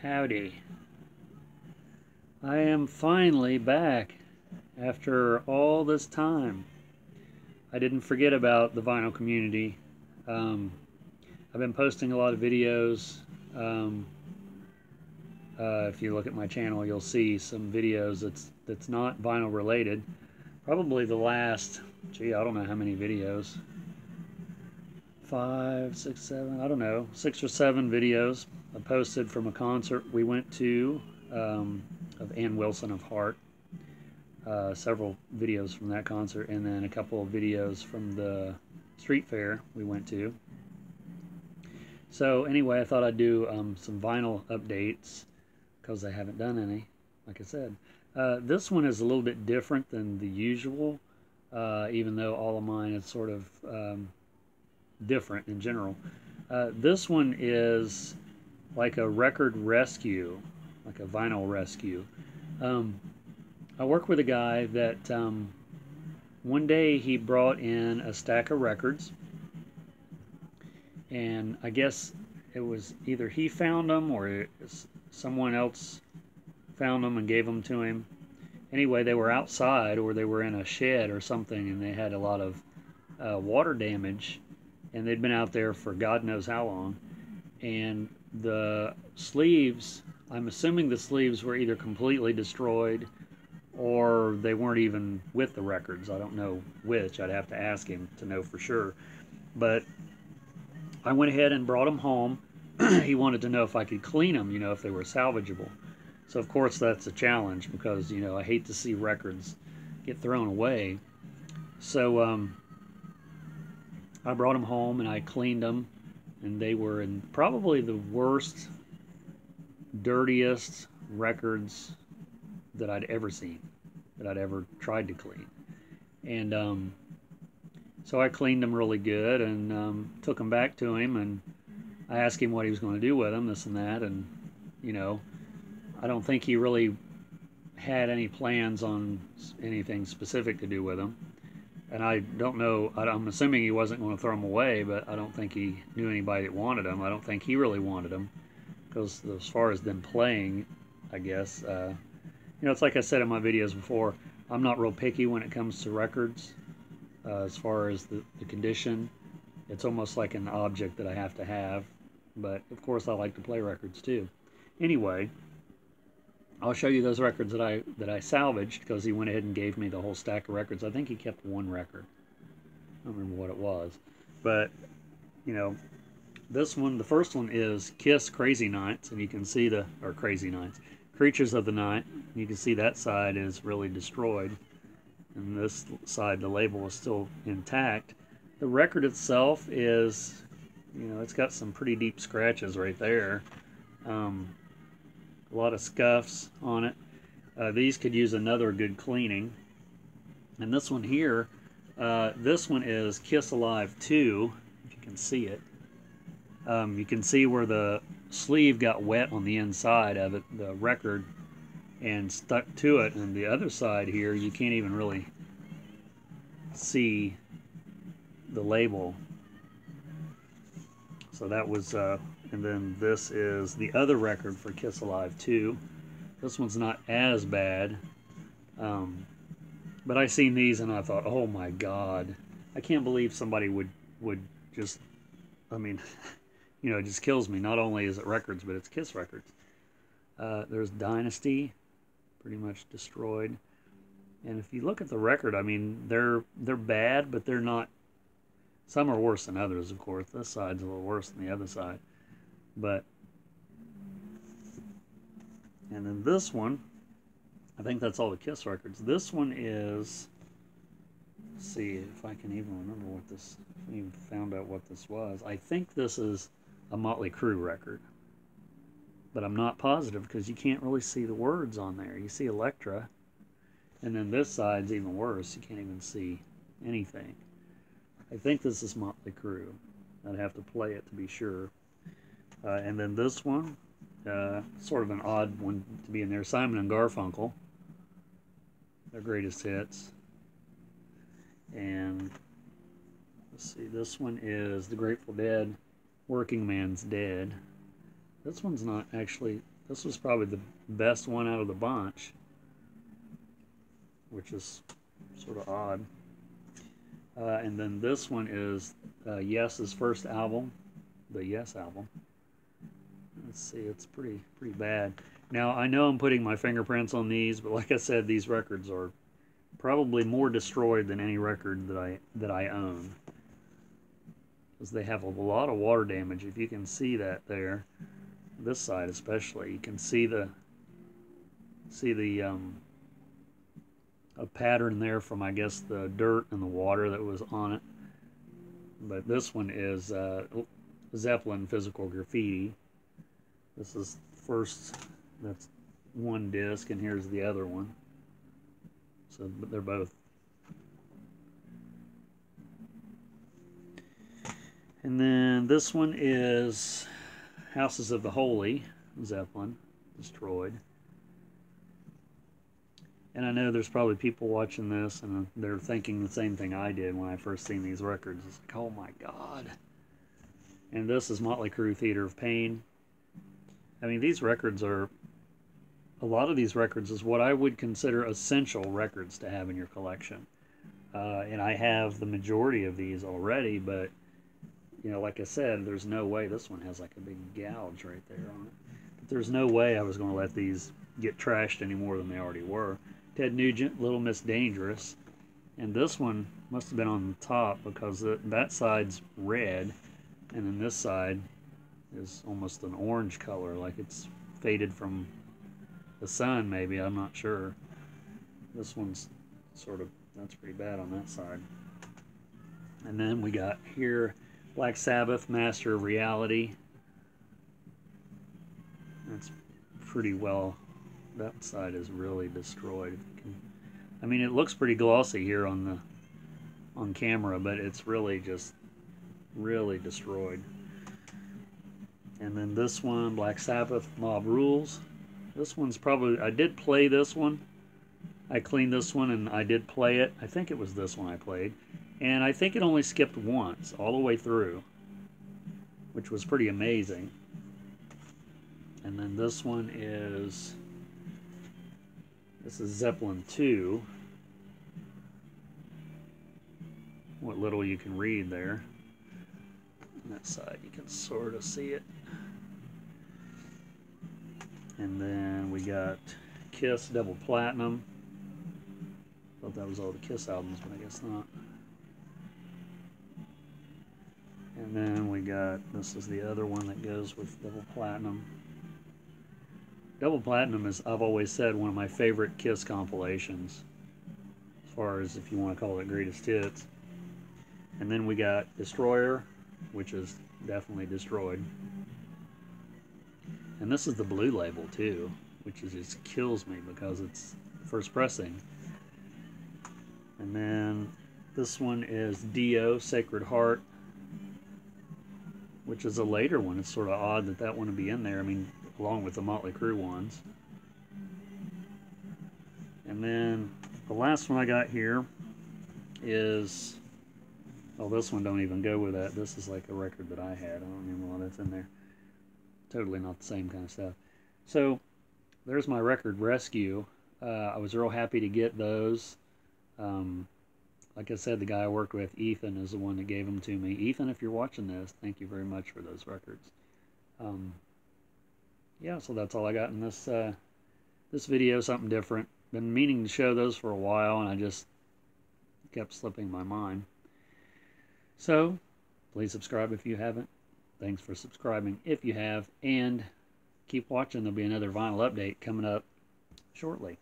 Howdy. I am finally back after all this time. I didn't forget about the vinyl community. Um, I've been posting a lot of videos. Um, if you look at my channel, you'll see some videos that's not vinyl related. Probably the last, gee, I don't know how many videos. 5, 6, 7, I don't know, 6 or 7 videos I posted from a concert we went to of Ann Wilson of Heart. Several videos from that concert, and then a couple of videos from the street fair we went to. So anyway, I thought I'd do some vinyl updates because I haven't done any, like I said. This one is a little bit different than the usual, even though all of mine is sort of different in general. This one is like a record rescue, like a vinyl rescue. I work with a guy that one day he brought in a stack of records, and I guess it was either he found them or someone else found them and gave them to him. Anyway, they were outside or they were in a shed or something, and they had a lot of water damage, and they'd been out there for God knows how long. And the sleeves, I'm assuming the sleeves were either completely destroyed or they weren't even with the records. I don't know which. I'd have to ask him to know for sure. But I went ahead and brought them home. He wanted to know if I could clean them, you know, if they were salvageable. So of course that's a challenge because, you know, I hate to see records get thrown away. So I brought them home and I cleaned them, and they were in probably the worst, dirtiest records that I'd ever seen, that I'd ever tried to clean. And so I cleaned them really good and took them back to him, and I asked him what he was going to do with them, this and that, and, you know, I don't think he really had any plans on anything specific to do with them. And I don't know, I'm assuming he wasn't going to throw them away, but I don't think he knew anybody that wanted them. I don't think he really wanted them, because as far as them playing, I guess, you know, it's like I said in my videos before, I'm not real picky when it comes to records. As far as the condition, it's almost like an object that I have to have. But of course I like to play records too. Anyway, I'll show you those records that I salvaged, because he went ahead and gave me the whole stack of records. I think he kept one record. I don't remember what it was. But, you know, this one, the first one is Kiss Crazy Nights, and you can see or Crazy Nights, Creatures of the Night. You can see that side is really destroyed, and this side, the label, is still intact. The record itself is, you know, it's got some pretty deep scratches right there. A lot of scuffs on it. These could use another good cleaning. And this one here, this one is Kiss Alive 2, if you can see it. You can see where the sleeve got wet on the inside of it, the record, and stuck to it. And the other side here, you can't even really see the label. So that was, and then this is the other record for Kiss Alive 2. This one's not as bad. But I seen these and I thought, oh my God, I can't believe somebody would just, I mean, you know, it just kills me. Not only is it records, but it's Kiss records. There's Dynasty, pretty much destroyed. And if you look at the record, I mean, they're bad, but they're not. Some are worse than others, of course. This side's a little worse than the other side. But, and then this one, I think that's all the Kiss records. This one is, let's see if I can even remember what this, if I even found out what this was. I think this is a Motley Crue record. But I'm not positive because you can't really see the words on there. You see Elektra, and then this side's even worse. You can't even see anything. I think this is Motley Crue. I'd have to play it to be sure. And then this one, sort of an odd one to be in there, Simon and Garfunkel, their greatest hits. And let's see, this one is the Grateful Dead, Working Man's Dead. This one's not actually this was probably the best one out of the bunch, which is sort of odd. And then this one is Yes's first album, the Yes album. Let's see, it's pretty bad. Now, I know I'm putting my fingerprints on these, but like I said, these records are probably more destroyed than any record that I own, because they have a lot of water damage. If you can see that there, this side especially, you can see the a pattern there from, I guess, the dirt and the water that was on it. But this one is Zeppelin Physical Graffiti. This is first, that's one disc, and here's the other one. So, but they're both. And then this one is Houses of the Holy, Zeppelin, destroyed. And I know there's probably people watching this and they're thinking the same thing I did when I first seen these records. It's like, oh my God. And this is Motley Crue, Theater of Pain. I mean, these records are, a lot of these records is what I would consider essential records to have in your collection. And I have the majority of these already, but, you know, like I said, there's no way, this one has like a big gouge right there on it. But there's no way I was going to let these get trashed any more than they already were. Ted Nugent, Little Miss Dangerous. And this one must have been on the top because that side's red, and then this side is almost an orange color, like it's faded from the sun, maybe, I'm not sure. This one's sort of, that's pretty bad on that side. And then we got here Black Sabbath, Master of Reality. That's pretty well, that side is really destroyed. I mean, it looks pretty glossy here on camera, but it's really just really destroyed. And then this one, Black Sabbath, Mob Rules. This one's probably, I did play this one. I cleaned this one and I did play it. I think it was this one I played. And I think it only skipped once, all the way through, which was pretty amazing. And then this one is, this is Zeppelin 2. What little you can read there. On that side, you can sort of see it. And then we got Kiss Double Platinum. Thought that was all the Kiss albums, but I guess not. And then we got, this is the other one that goes with Double Platinum. Double Platinum is, I've always said, one of my favorite Kiss compilations, as far as if you want to call it greatest hits. And then we got Destroyer, which is definitely destroyed. And this is the blue label too, which is, just kills me because it's first pressing. And then this one is Dio, Sacred Heart, which is a later one. It's sort of odd that that one would be in there. I mean, along with the Motley Crue ones. And then the last one I got here is, oh, this one don't even go with that. This is like a record that I had. I don't remember why that's in there. Totally not the same kind of stuff. So there's my record rescue. I was real happy to get those. Like I said, the guy I worked with, Ethan, is the one that gave them to me. Ethan, if you're watching this, thank you very much for those records. Yeah, so that's all I got in this this video, something different. Been meaning to show those for a while, and I just kept slipping my mind. So, please subscribe if you haven't. Thanks for subscribing if you have, and keep watching. There'll be another vinyl update coming up shortly.